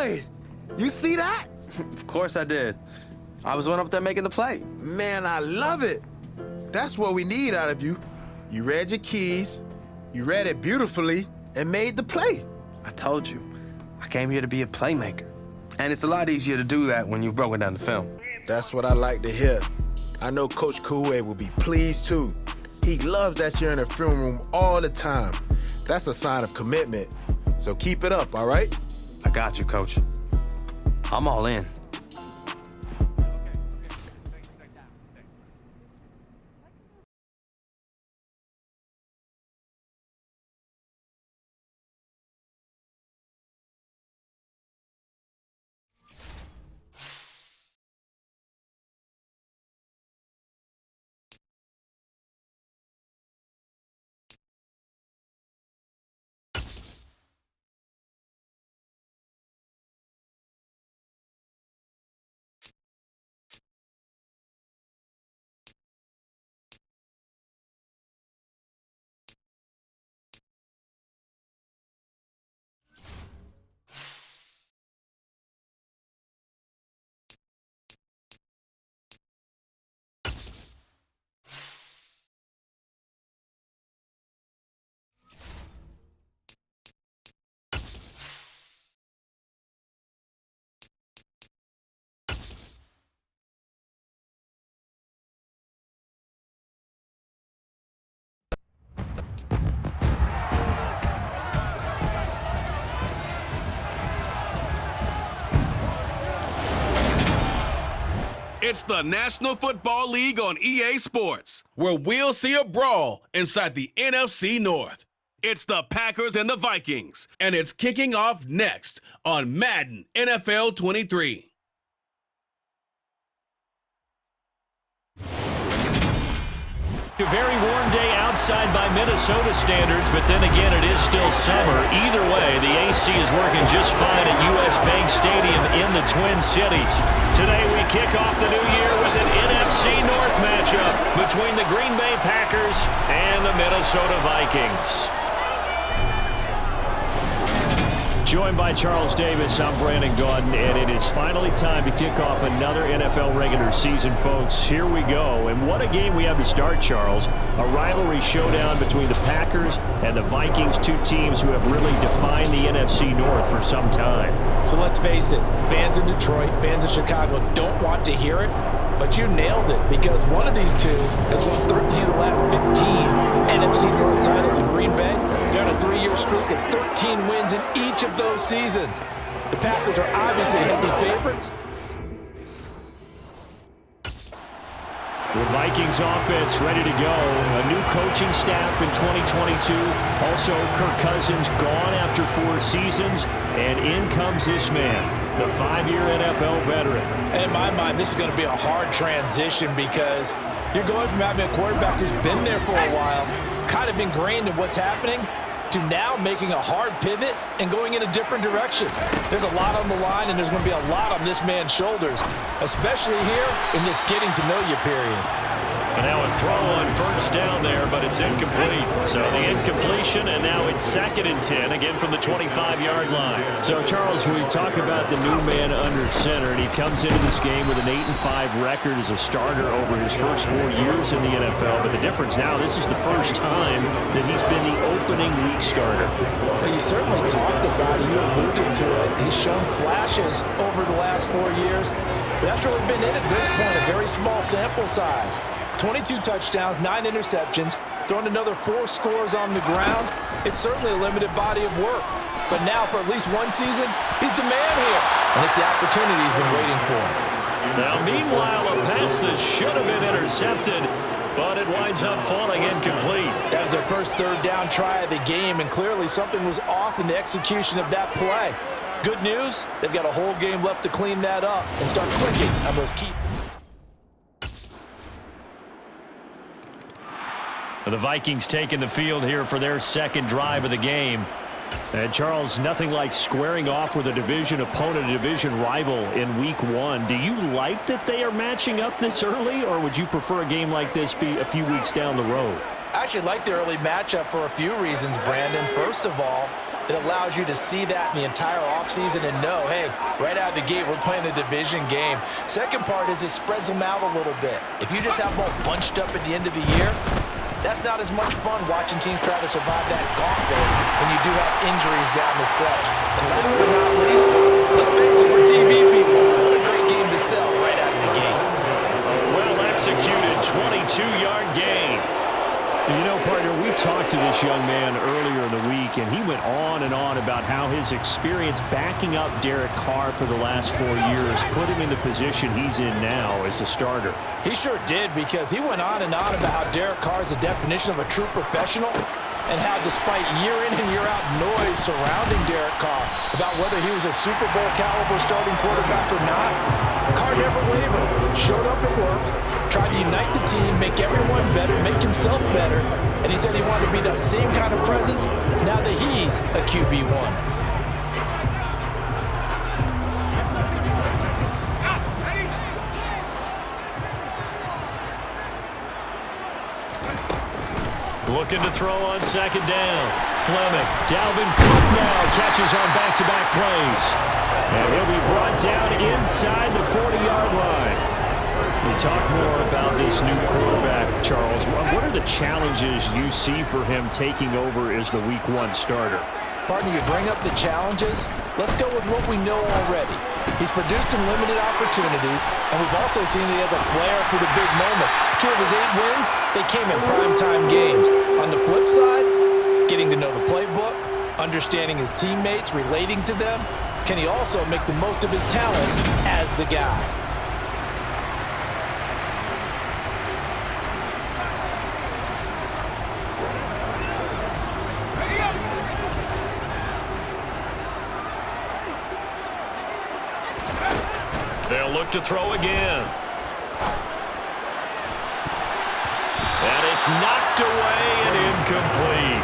boy! You see that? Of course I did. I was the one up there making the play. Man, I love it. That's what we need out of you. You read your keys, you read it beautifully, and made the play. I told you, I came here to be a playmaker. And it's a lot easier to do that when you've broken down the film. That's what I like to hear. I know Coach Koué will be pleased too. He loves that you're in the film room all the time. That's a sign of commitment. So keep it up, all right? I got you, Coach. I'm all in. It's the National Football League on EA Sports, where we'll see a brawl inside the NFC North. It's the Packers and the Vikings, and it's kicking off next on Madden NFL 23. A very warm day outside by Minnesota standards, but then again, it is still summer. Either way, the AC is working just fine at US Bank Stadium in the Twin Cities. Today, we kick off the new year with an NFC North matchup between the Green Bay Packers and the Minnesota Vikings. Joined by Charles Davis, I'm Brandon Gaudin, and it is finally time to kick off another NFL regular season, folks. Here we go, and what a game we have to start, Charles. A rivalry showdown between the Packers and the Vikings, two teams who have really defined the NFC North for some time. So let's face it, fans in Detroit, fans in Chicago don't want to hear it, but you nailed it, because one of these two has won 13 of the last 15 NFC North titles in Green Bay. They're on a 3-year streak with 13 wins in each of those seasons. The Packers are obviously heavy favorites. The Vikings offense ready to go. A new coaching staff in 2022. Also, Kirk Cousins gone after 4 seasons. And in comes this man, the 5-year NFL veteran. And in my mind, this is going to be a hard transition, because you're going from having a quarterback who's been there for a while, kind of ingrained in what's happening, to now making a hard pivot and going in a different direction. There's a lot on the line, and there's going to be a lot on this man's shoulders, especially here in this getting to know you period. And now a throw on first down there, but it's incomplete. So the incompletion, and now it's 2nd and 10, again from the 25-yard line. So, Charles, we talk about the new man under center, and he comes into this game with an 8-5 record as a starter over his first 4 years in the NFL. But the difference now, this is the first time that he's been the opening week starter. Well, you certainly talked about it. You alluded to it. He's shown flashes over the last 4 years. But that's really been it at this point, a very small sample size. 22 touchdowns, 9 interceptions, throwing another 4 scores on the ground. It's certainly a limited body of work. But now, for at least one season, he's the man here. And it's the opportunity he's been waiting for. Now, meanwhile, a pass that should have been intercepted, but it winds up falling incomplete. That was their first 3rd down try of the game, and clearly something was off in the execution of that play. Good news, they've got a whole game left to clean that up and start clicking on those key. The Vikings taking the field here for their 2nd drive of the game. And, Charles, nothing like squaring off with a division opponent, a division rival in week 1. Do you like that they are matching up this early, or would you prefer a game like this be a few weeks down the road? I actually like the early matchup for a few reasons, Brandon. First of all, It allows you to see that in the entire offseason and know, hey, right out of the gate, we're playing a division game. Second part is it spreads them out a little bit. If you just have them all bunched up at the end of the year, that's not as much fun watching teams try to survive that gauntlet when you do have injuries down the stretch. And last but not least, let's face it, we're TV people. What a great game to sell right out of the gate. Well-executed 22-yard gain. You know, partner, we talked to this young man earlier in the week, and he went on and on about how his experience backing up Derek Carr for the last 4 years put him in the position he's in now as a starter. He sure did, because he went on and on about how Derek Carr is the definition of a true professional and how despite year in and year out noise surrounding Derek Carr about whether he was a Super Bowl caliber starting quarterback or not, Carr never wavered, showed up at work, tried to unite the team, make everyone better, make himself better, and he said he wanted to be that same kind of presence now that he's a QB1. Looking to throw on second down. Fleming. Dalvin Cook now catches on back-to-back plays. And he'll be brought down inside the 40-yard line. We talk more about this new quarterback, Charles. What are the challenges you see for him taking over as the Week 1 starter? Partner, you bring up the challenges. Let's go with what we know already. He's produced in limited opportunities, and we've also seen that he has a flair for the big moments. 2 of his 8 wins, they came in primetime games. On the flip side, getting to know the playbook, understanding his teammates, relating to them, can he also make the most of his talents as the guy? They'll look to throw again. And it's knocked away and incomplete.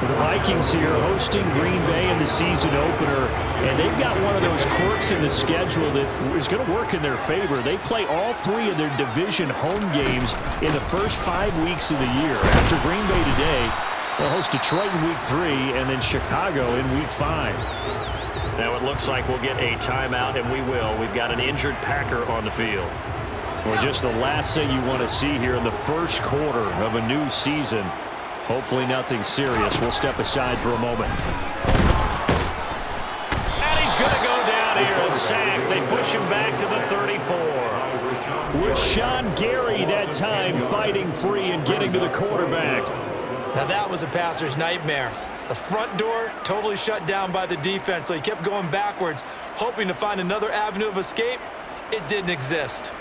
The Vikings here hosting Green Bay in the season opener, and they've got one of those quirks in the schedule that is going to work in their favor. They play all 3 of their division home games in the first 5 weeks of the year. After Green Bay today, they'll host Detroit in Week 3 and then Chicago in Week 5. Now it looks like we'll get a timeout, and we will. We've got an injured Packer on the field. Well, just the last thing you want to see here in the first quarter of a new season. Hopefully nothing serious. We'll step aside for a moment. And he's going to go down here and sack. They push him back to the 34. With Sean Gary that time fighting free and getting to the quarterback. Now that was a passer's nightmare. The front door totally shut down by the defense, so he kept going backwards, hoping to find another avenue of escape. It didn't exist.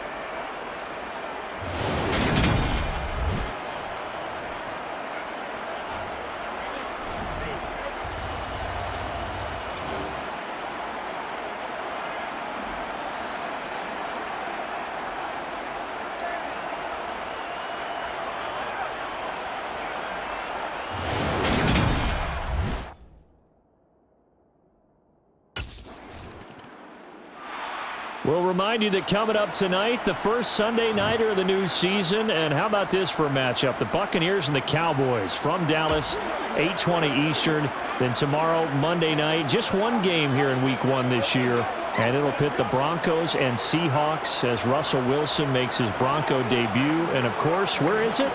We'll remind you that coming up tonight, the first Sunday nighter of the new season. And how about this for a matchup? The Buccaneers and the Cowboys from Dallas, 8:20 Eastern. Then tomorrow, Monday night, just one game here in Week 1 this year. And it'll pit the Broncos and Seahawks as Russell Wilson makes his Bronco debut. And, of course, where is it?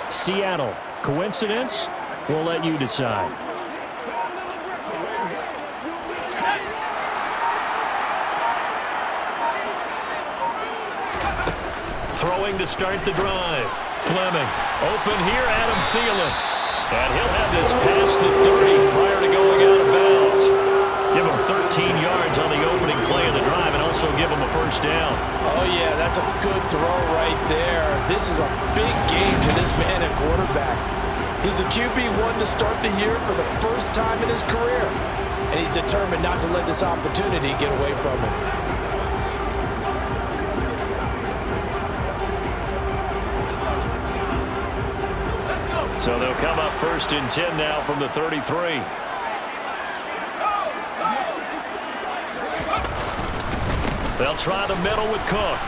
Seattle. Coincidence? We'll let you decide. Throwing to start the drive. Fleming. Open here, Adam Thielen. And he'll have this past the 30 prior to going out of bounds. Give him 13 yards on the opening play of the drive and also give him a first down. Oh, yeah, that's a good throw right there. This is a big game for this man at quarterback. He's a QB1 to start the year for the first time in his career. And he's determined not to let this opportunity get away from him. So they'll come up 1st and 10 now from the 33. They'll try the middle with Cook.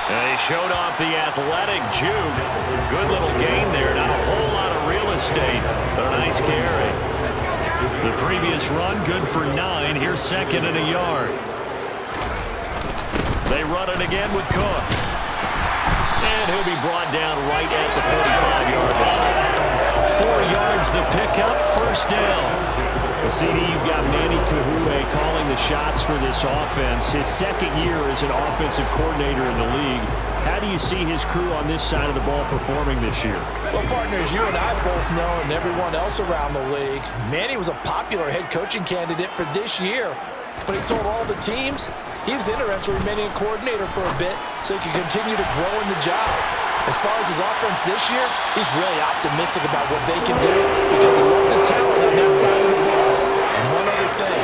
And he showed off the athletic juke. Good little gain there. Not a whole lot of real estate, but a nice carry. The previous run, good for 9. Here's second and a yard. They run it again with Cook. And he'll be brought down right at the 45-yard line. 4 yards the pickup, first down. CD, you've got Manny Kahue calling the shots for this offense. His second year as an offensive coordinator in the league. How do you see his crew on this side of the ball performing this year? Well, partners, you and I both know, and everyone else around the league, Manny was a popular head coaching candidate for this year. But he told all the teams he was interested in remaining a coordinator for a bit so he could continue to grow in the job. As far as his offense this year, he's really optimistic about what they can do because he loves the talent on that side of the ball. And one other thing,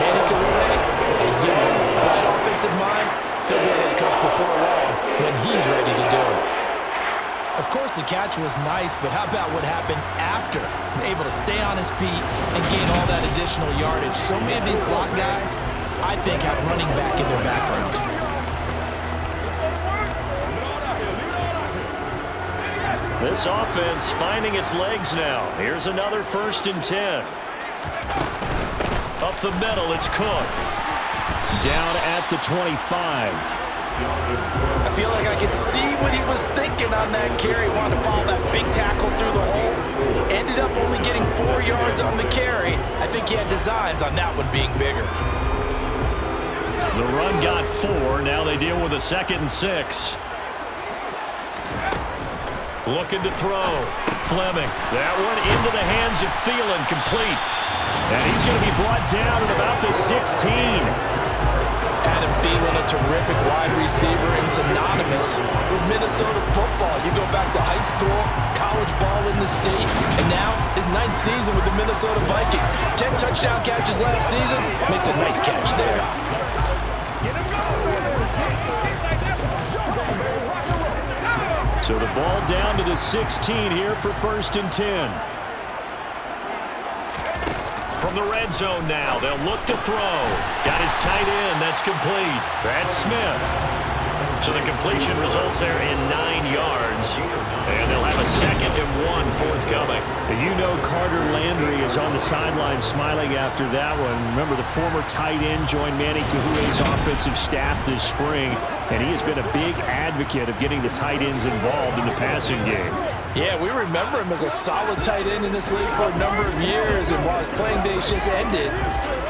Manny Kahue, a young, bright offensive mind, he'll be a head coach before long when he's ready to do it. Of course, the catch was nice, but how about what happened after? Able to stay on his feet and gain all that additional yardage. So many of these slot guys, I think, have running back in their background. This offense finding its legs now. Here's another 1st and 10. Up the middle, it's Cook. Down at the 25. I feel like I could see what he was thinking on that carry. Wanted to follow that big tackle through the hole. Ended up only getting 4 yards on the carry. I think he had designs on that one being bigger. The run got 4. Now they deal with a 2nd and 6. Looking to throw. Fleming. That one into the hands of Thielen, complete. And he's going to be brought down at about the 16. Adam Thielen, a terrific wide receiver and synonymous with Minnesota football. You go back to high school, college ball in the state, and now his 9th season with the Minnesota Vikings. 10 touchdown catches last season. Makes a nice catch there. So the ball down to the 16 here for 1st and 10. From the red zone now, they'll look to throw. Got his tight end, that's complete. That's Smith. So the completion results there in 9 yards. And they'll have a 2nd and 1 forthcoming. You know Carter Landry is on the sideline smiling after that one. Remember, the former tight end joined Manny Kahue's offensive staff this spring, and he has been a big advocate of getting the tight ends involved in the passing game. Yeah, we remember him as a solid tight end in this league for a number of years, and while his playing days just ended,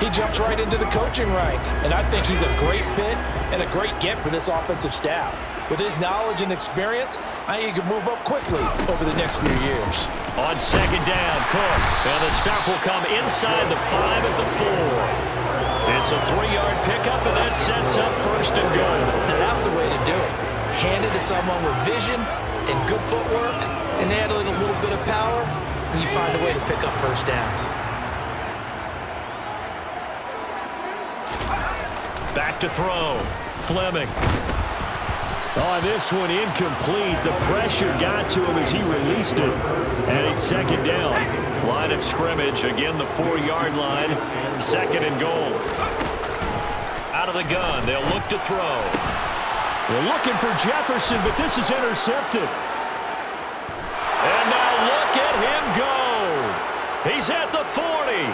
he jumps right into the coaching ranks. And I think he's a great fit and a great get for this offensive staff. With his knowledge and experience, I think he can move up quickly over the next few years. On 2nd down, Cook. And the stop will come inside the 5 at the 4. It's a 3-yard pickup, and that sets up 1st and goal. Now that's the way to do it. Hand it to someone with vision and good footwork, and add a little bit of power, and you find a way to pick up 1st downs. Back to throw. Fleming. Oh, this one incomplete. The pressure got to him as he released it. And it's 2nd down. Line of scrimmage. Again, the 4-yard line. 2nd and goal. Out of the gun. They'll look to throw. They're looking for Jefferson, but this is intercepted. And now look at him go. He's at the 40.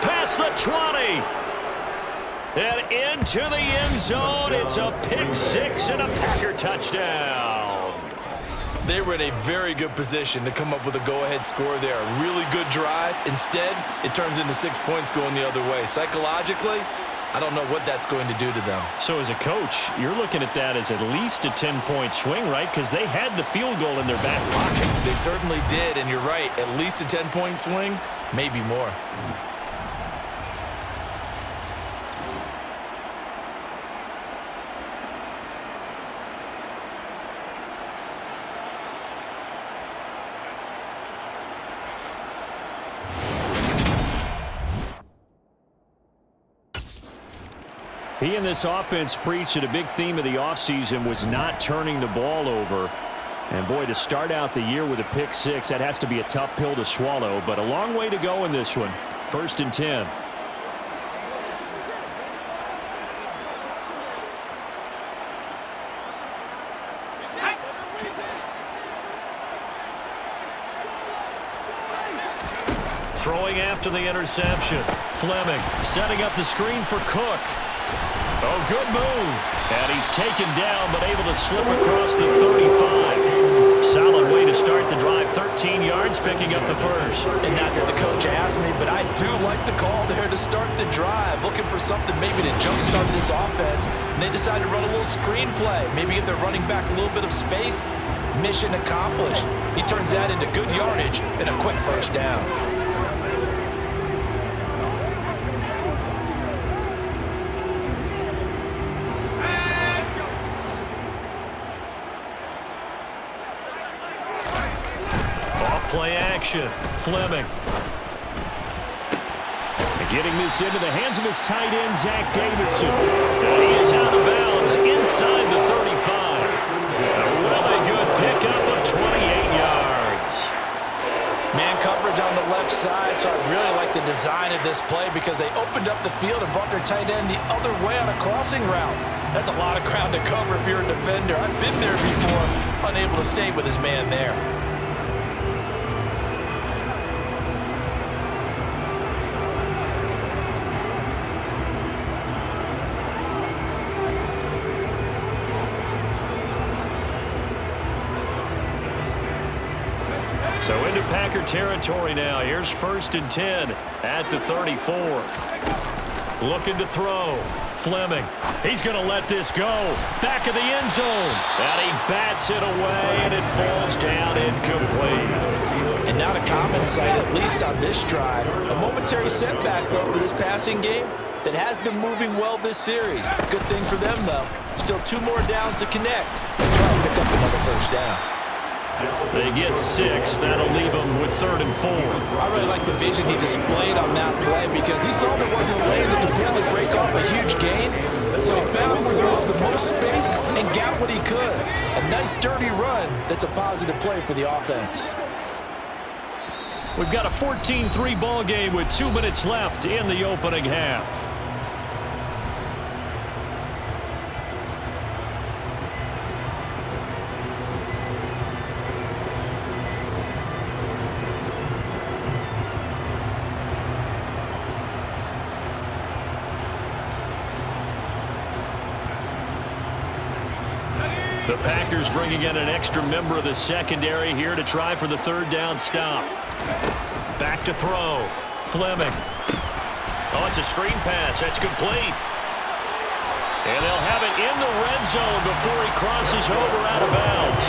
Past the 20. And into the end zone. It's a pick 6 and a Packer touchdown. They were in a very good position to come up with a go-ahead score there. A really good drive. Instead, it turns into 6 points going the other way. Psychologically, I don't know what that's going to do to them. So as a coach, you're looking at that as at least a 10-point swing, right? Because they had the field goal in their back pocket. They certainly did, and you're right. At least a 10-point swing, maybe more. He and this offense preached that a big theme of the offseason was not turning the ball over. And, boy, to start out the year with a pick 6, that has to be a tough pill to swallow. But a long way to go in this one. 1st and 10. throwing after the interception. Fleming setting up the screen for Cook. Oh, good move. And he's taken down, but able to slip across the 35. Solid way to start the drive. 13 yards, picking up the first. And not that the coach asked me, but I do like the call there to start the drive. Looking for something maybe to jumpstart this offense. And they decided to run a little screen play. Maybe give their running back a little bit of space. Mission accomplished. He turns that into good yardage and a quick first down. Play action. Fleming. Getting this into the hands of his tight end, Zach Davidson. And he is out of bounds inside the 35. A really good pickup of 28 yards. Man coverage on the left side, so I really like the design of this play because they opened up the field and brought their tight end the other way on a crossing route. That's a lot of ground to cover if you're a defender. I've been there before, unable to stay with his man there. So into Packer territory now. Here's 1st and 10 at the 34. Looking to throw. Fleming. He's going to let this go. Back of the end zone. And he bats it away, and it falls down incomplete. And not a common sight, at least on this drive. A momentary setback, though, for this passing game that has been moving well this series. Good thing for them, though. Still 2 more downs to connect and try to pick up another first down. They get 6. That'll leave them with 3rd and 4. I really like the vision he displayed on that play because he saw there wasn't a lane to completely break off a huge gain. So he found where there was the most space and got what he could. A nice, dirty run that's a positive play for the offense. We've got a 14-3 ball game with 2 minutes left in the opening half. The Packers bringing in an extra member of the secondary here to try for the 3rd down stop. Back to throw. Fleming. Oh, it's a screen pass. That's complete. And they'll have it in the red zone before he crosses over out of bounds.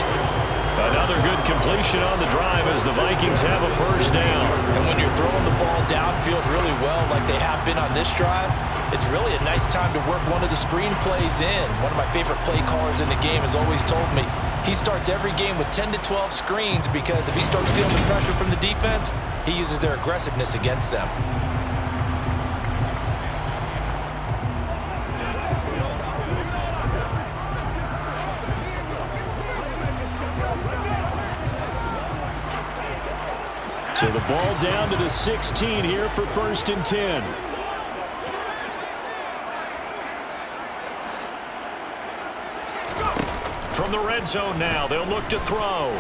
Another good completion on the drive as the Vikings have a 1st down. And when you're throwing the ball downfield really well like they have been on this drive, it's really a nice time to work one of the screen plays in. One of my favorite play callers in the game has always told me he starts every game with 10 to 12 screens because if he starts feeling the pressure from the defense, he uses their aggressiveness against them. So the ball down to the 16 here for 1st and 10. From the red zone now, they'll look to throw.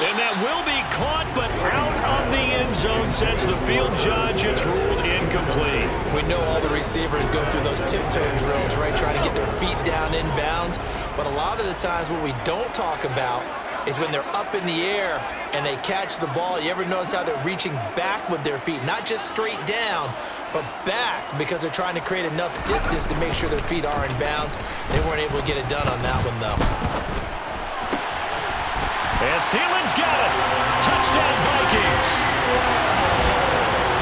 And that will be caught, but out of the end zone, says the field judge. It's ruled incomplete. We know all the receivers go through those tiptoe drills, right, trying to get their feet down inbounds. But a lot of the times what we don't talk about is when they're up in the air and they catch the ball. You ever notice how they're reaching back with their feet? Not just straight down, but back because they're trying to create enough distance to make sure their feet are in bounds. They weren't able to get it done on that one, though. And Thielen's got it. Touchdown, Vikings.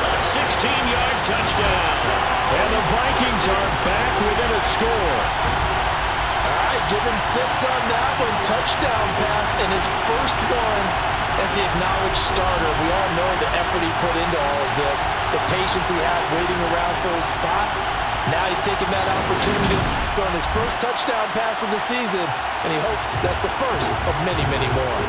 A 16-yard touchdown. And the Vikings are back within a score. Give him 6 on that one. Touchdown pass and his first one as the acknowledged starter. We all know the effort he put into all of this, the patience he had waiting around for his spot. Now he's taking that opportunity, throwing his first touchdown pass of the season, and he hopes that's the first of many, many more.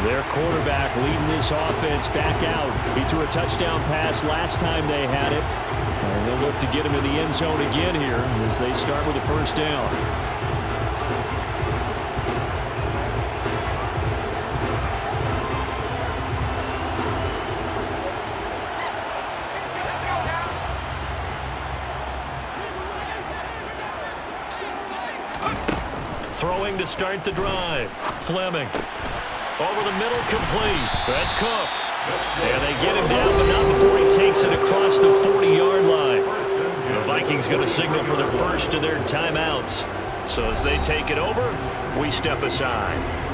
Their quarterback leading this offense back out. He threw a touchdown pass last time they had it. And they'll look to get him in the end zone again here as they start with a first down. Throwing to start the drive. Fleming. Over the middle, complete. That's Cook. And they get him down, but not before he takes it across the 40-yard line. The Vikings going to signal for their first of their timeouts. So as they take it over, we step aside.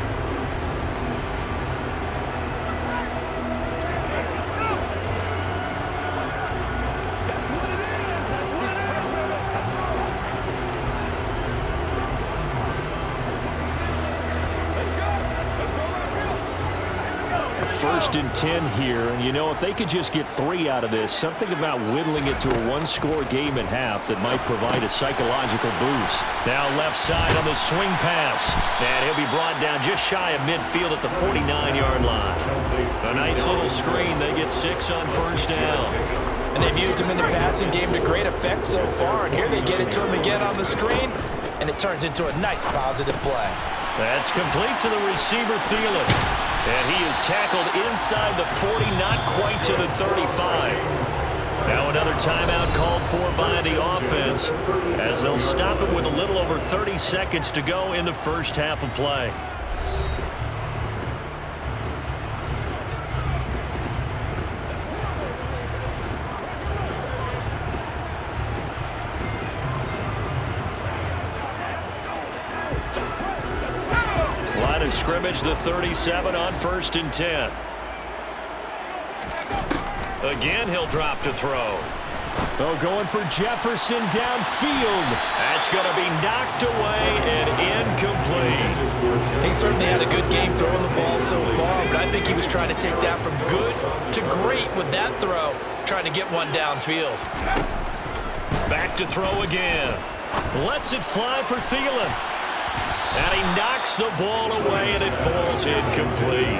First and 10 here, and you know, if they could just get 3 out of this, something about whittling it to a one-score game at half that might provide a psychological boost. Now left side on the swing pass, and he'll be brought down just shy of midfield at the 49-yard line. A nice little screen. They get 6 on first down. And they've used him in the passing game to great effect so far, and here they get it to him again on the screen, and it turns into a nice positive play. That's complete to the receiver, Thielen. And he is tackled inside the 40, not quite to the 35. Now another timeout called for by the offense as they'll stop it with a little over 30 seconds to go in the first half of play. Scrimmage, the 37 on first and 10. Again, he'll drop to throw. Oh, going for Jefferson downfield. That's going to be knocked away and incomplete. He certainly had a good game throwing the ball so far, but I think he was trying to take that from good to great with that throw, trying to get one downfield. Back to throw again. Lets it fly for Thielen. And he knocks the ball away, and it falls incomplete.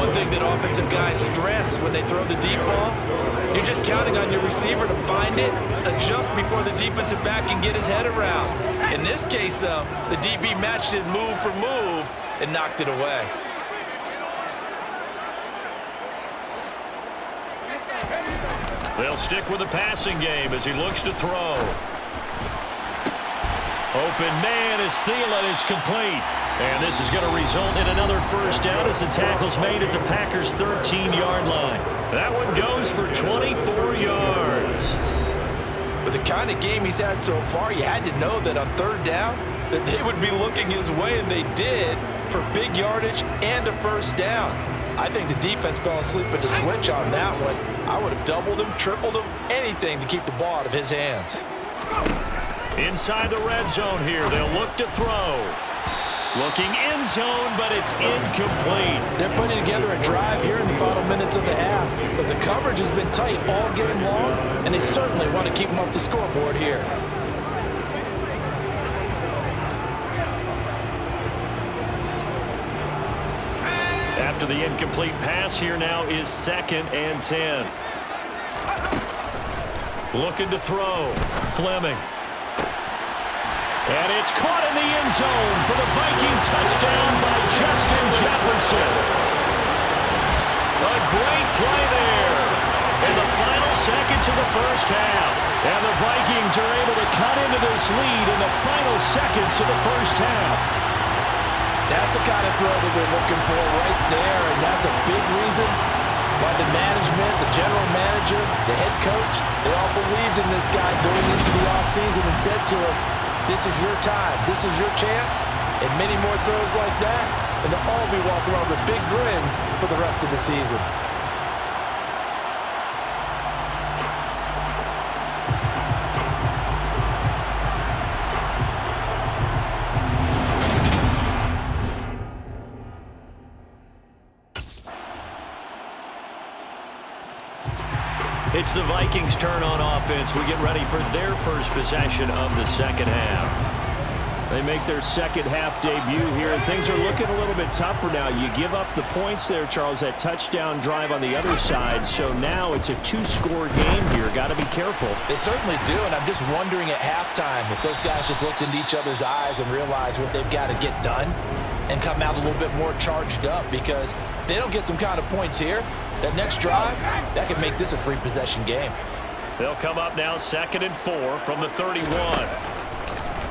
One thing that offensive guys stress when they throw the deep ball, you're just counting on your receiver to find it, adjust before the defensive back can get his head around. In this case, though, the DB matched it move for move and knocked it away. They'll stick with the passing game as he looks to throw. Open man as Thielen is complete. And this is going to result in another first down as the tackle's made at the Packers' 13-yard line. That one goes for 24 yards. With the kind of game he's had so far, you had to know that on third down that they would be looking his way, and they did, for big yardage and a first down. I think the defense fell asleep at the switch on that one. I would have doubled him, tripled him, anything to keep the ball out of his hands. Inside the red zone here, they'll look to throw. Looking end zone, but it's incomplete. They're putting together a drive here in the final minutes of the half, but the coverage has been tight all game long, and they certainly want to keep them off the scoreboard here. After the incomplete pass, here now is 2nd and 10. Looking to throw. Fleming. And it's caught in the end zone for the Viking touchdown by Justin Jefferson. A great play there in the final seconds of the first half. And the Vikings are able to cut into this lead in the final seconds of the first half. That's the kind of throw that they're looking for right there, and that's a big reason why the management, the general manager, the head coach, they all believed in this guy going into the offseason and said to him, this is your time, this is your chance, and many more throws like that, and they'll all be walking around with big grins for the rest of the season. It's the Vikings' turn on offense. We get ready for their first possession of the second half. They make their second half debut here, and things are looking a little bit tougher now. You give up the points there, Charles, that touchdown drive on the other side, so now it's a two-score game here. Got to be careful. They certainly do, and I'm just wondering at halftime if those guys just looked into each other's eyes and realized what they've got to get done and come out a little bit more charged up, because if they don't get some kind of points here, that next drive, that could make this a three-possession game. They'll come up now 2nd and 4 from the 31.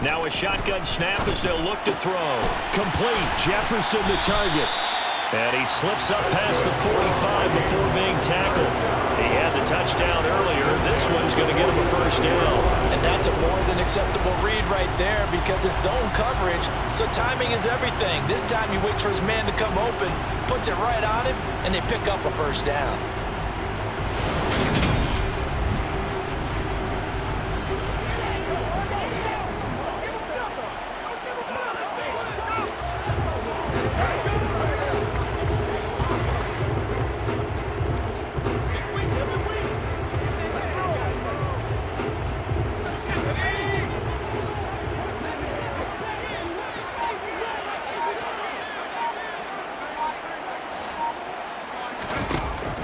Now a shotgun snap as they'll look to throw. Complete. Jefferson the target. And he slips up past the 45 before being tackled. He had the touchdown earlier. This one's going to get him a first down. And that's a more than acceptable read right there, because it's zone coverage, so timing is everything. This time he waits for his man to come open, puts it right on him, and they pick up a first down.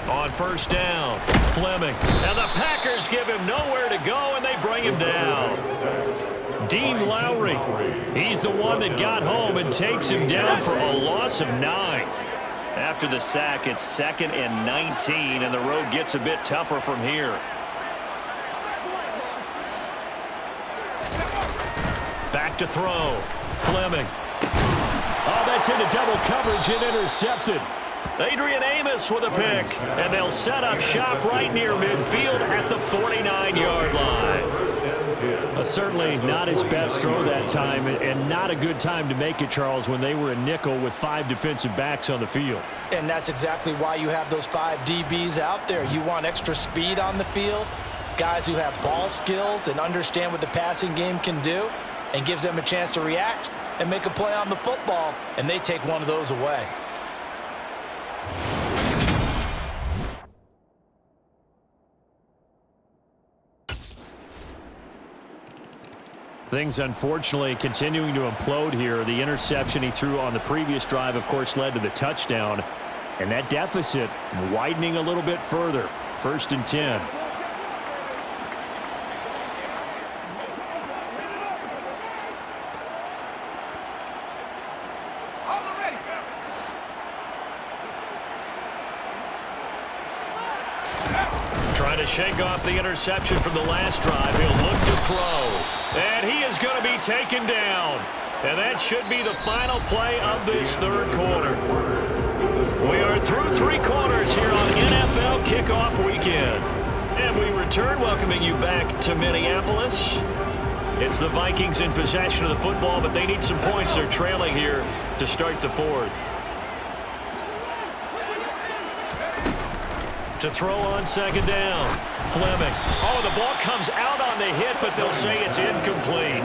On first down, Fleming. And the Packers give him nowhere to go, and they bring him down. Dean Lowry, he's the one that got home and takes him down for a loss of 9. After the sack, it's 2nd and 19, and the road gets a bit tougher from here. Back to throw. Fleming. Oh, that's into double coverage and intercepted. Adrian Amos with a pick, and they'll set up shop right near midfield at the 49-yard line. Certainly not his best throw that time, and not a good time to make it, Charles, when they were a nickel with 5 defensive backs on the field. And that's exactly why you have those 5 DBs out there. You want extra speed on the field, guys who have ball skills and understand what the passing game can do, and gives them a chance to react and make a play on the football, and they take one of those away. Things, unfortunately, continuing to implode here. The interception he threw on the previous drive, of course, led to the touchdown. And that deficit widening a little bit further. 1st and 10. Trying to shake off the interception from the last drive. He'll look to throw. And he is going to be taken down. And that should be the final play of this 3rd quarter. We are through 3 quarters here on NFL Kickoff Weekend. And we return, welcoming you back to Minneapolis. It's the Vikings in possession of the football, but they need some points. They're trailing here to start the 4th. To throw on 2nd down. Fleming. Oh, the ball comes out on the hit, but they'll say it's incomplete.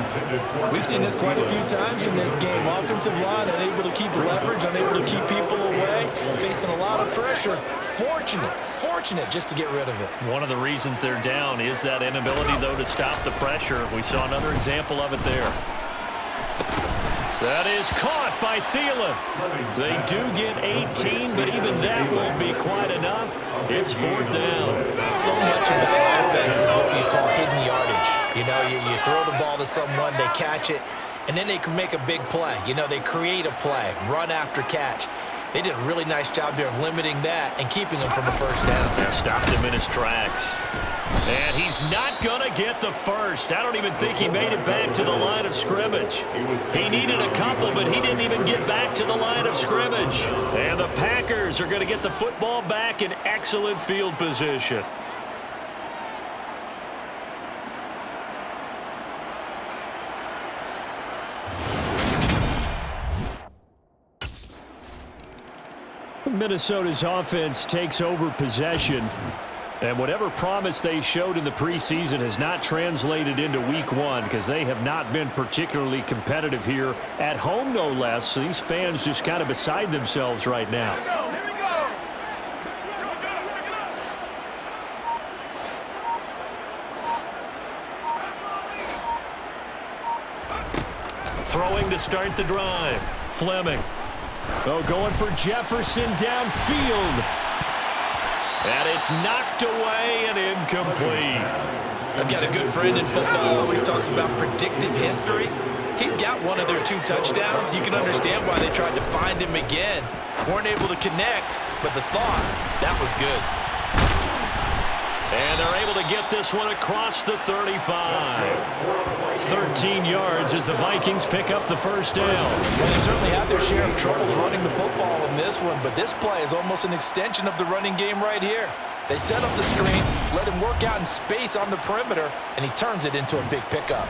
We've seen this quite a few times in this game. Offensive line unable to keep leverage, unable to keep people away, facing a lot of pressure. Fortunate just to get rid of it. One of the reasons they're down is that inability, though, to stop the pressure. We saw another example of it there. That is caught by Thielen. They do get 18, but even that won't be quite enough. It's 4th down. So much about offense is what we call hidden yardage. You know, you throw the ball to someone, they catch it, and then they can make a big play. You know, they create a play, run after catch. They did a really nice job there of limiting that and keeping him from a first down. They stopped him in his tracks. And he's not going to get the first. I don't even think he made it back to the line of scrimmage. He needed a couple, but he didn't even get back to the line of scrimmage. And the Packers are going to get the football back in excellent field position. Minnesota's offense takes over possession. And whatever promise they showed in the preseason has not translated into week 1, because they have not been particularly competitive here at home, no less. So these fans just kind of beside themselves right now. Throwing to start the drive. Fleming. Oh, going for Jefferson downfield. And it's knocked away and incomplete. I've got a good friend in football, always talks about predictive history. He's got one of their 2 touchdowns. You can understand why they tried to find him again. Weren't able to connect, but the thought, that was good. And they're able to get this one across the 35. 13 yards as the Vikings pick up the first down. Well, they certainly had their share of troubles running the football in this one, but this play is almost an extension of the running game right here. They set up the screen, let him work out in space on the perimeter, and he turns it into a big pickup.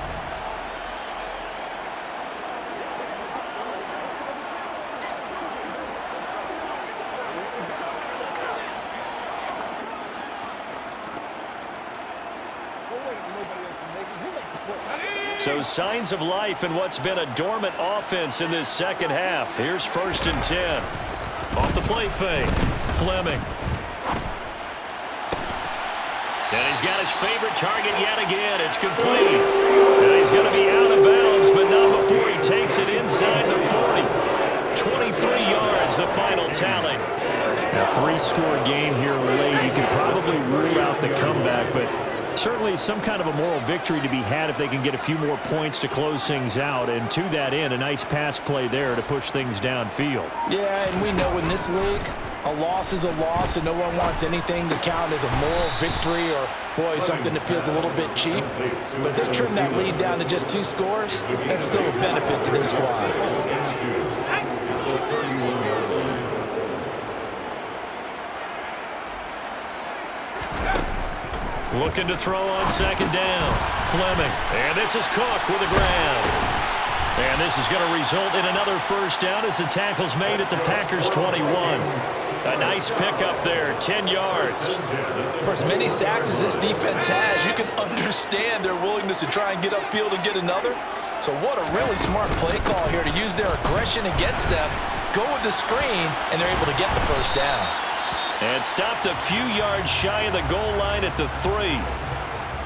So signs of life in what's been a dormant offense in this second half. Here's 1st and 10. Off the play fake. Fleming. And he's got his favorite target yet again. It's complete. And he's going to be out of bounds, but not before he takes it inside the 40. 23 yards, the final tally. A 3-score game here late. You can probably rule out the comeback, but certainly some kind of a moral victory to be had if they can get a few more points to close things out. And to that end, a nice pass play there to push things downfield. Yeah, and we know in this league, a loss is a loss, and no one wants anything to count as a moral victory or, boy, something that feels a little bit cheap. But if they trim that lead down to just 2 scores, that's still a benefit to this squad. Looking to throw on 2nd down. Fleming. And this is Cook with a grab. And this is going to result in another first down as the tackle's made at the Packers' 21. A nice pickup there, 10 yards. For as many sacks as this defense has, you can understand their willingness to try and get upfield and get another. So what a really smart play call here to use their aggression against them, go with the screen, and they're able to get the first down. And stopped a few yards shy of the goal line at the 3.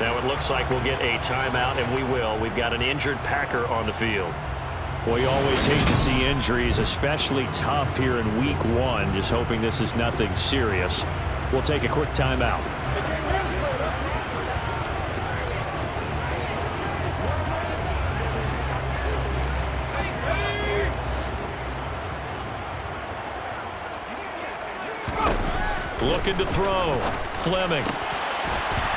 Now it looks like we'll get a timeout, and we will. We've got an injured Packer on the field. Well, you always hate to see injuries, especially tough here in week 1. Just hoping this is nothing serious. We'll take a quick timeout. Looking to throw. Fleming.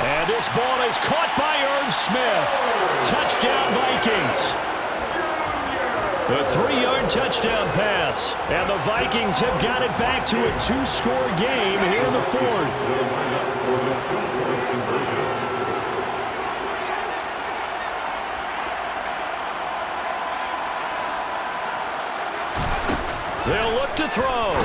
And this ball is caught by Irv Smith. Touchdown, Vikings. A 3-yard touchdown pass. And the Vikings have got it back to a 2-score game here in the 4th. They'll look to throw.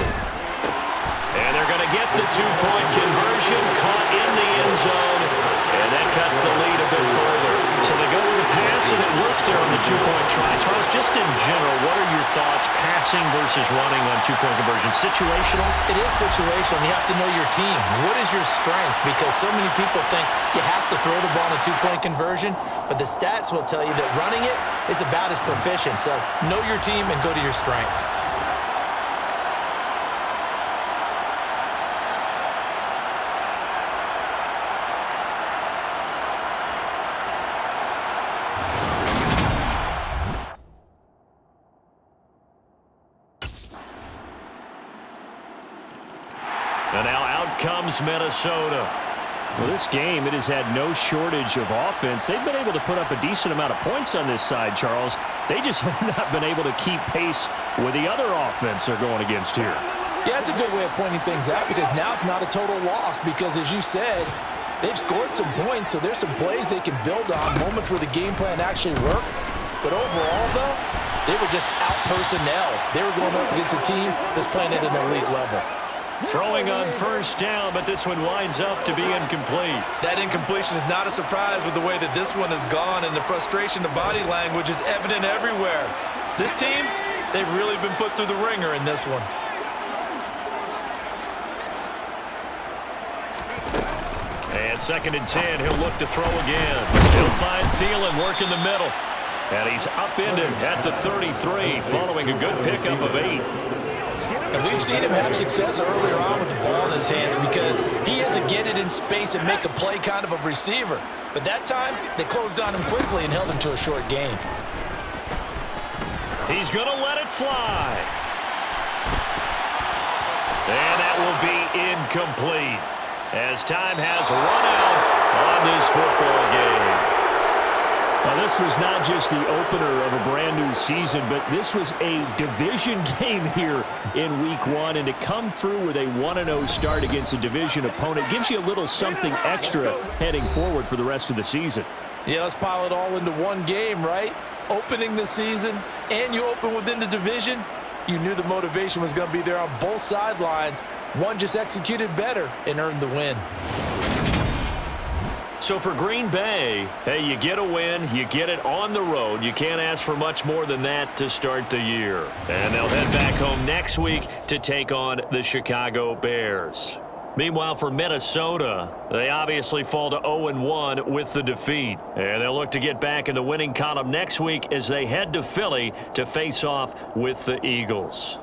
And they're going to get the 2-point conversion, caught in the end zone, and that cuts the lead a bit further. So they go with a pass, and it works there on the 2-point try. Charles, just in general, what are your thoughts passing versus running on 2-point conversion? Situational? It is situational. You have to know your team. What is your strength? Because so many people think you have to throw the ball in a 2-point conversion, but the stats will tell you that running it is about as proficient. So know your team and go to your strength. And now out comes Minnesota. Well, this game, it has had no shortage of offense. They've been able to put up a decent amount of points on this side, Charles. They just have not been able to keep pace with the other offense they're going against here. Yeah, it's a good way of pointing things out because now it's not a total loss because, as you said, they've scored some points, so there's some plays they can build on, moments where the game plan actually worked. But overall, though, they were just out personnel. They were going up against a team that's playing at an elite level. Throwing on first down, but this one winds up to be incomplete. That incompletion is not a surprise with the way that this one has gone, and the frustration, the body language is evident everywhere. This team, they've really been put through the ringer in this one. And 2nd and 10, he'll look to throw again. He'll find Thielen work in the middle. And he's upended at the 33 following a good pickup of 8. And we've seen him have success earlier on with the ball in his hands because he is a get it in space and make a play kind of a receiver. But that time, they closed on him quickly and held him to a short gain. He's going to let it fly. And that will be incomplete as time has run out on this football game. Now, this was not just the opener of a brand-new season, but this was a division game here in Week 1. And to come through with a 1-0 start against a division opponent gives you a little something extra heading forward for the rest of the season. Yeah, let's pile it all into one game, right? Opening the season, and you open within the division. You knew the motivation was going to be there on both sidelines. One just executed better and earned the win. So for Green Bay, hey, you get a win, you get it on the road. You can't ask for much more than that to start the year. And they'll head back home next week to take on the Chicago Bears. Meanwhile, for Minnesota, they obviously fall to 0-1 with the defeat. And they'll look to get back in the winning column next week as they head to Philly to face off with the Eagles.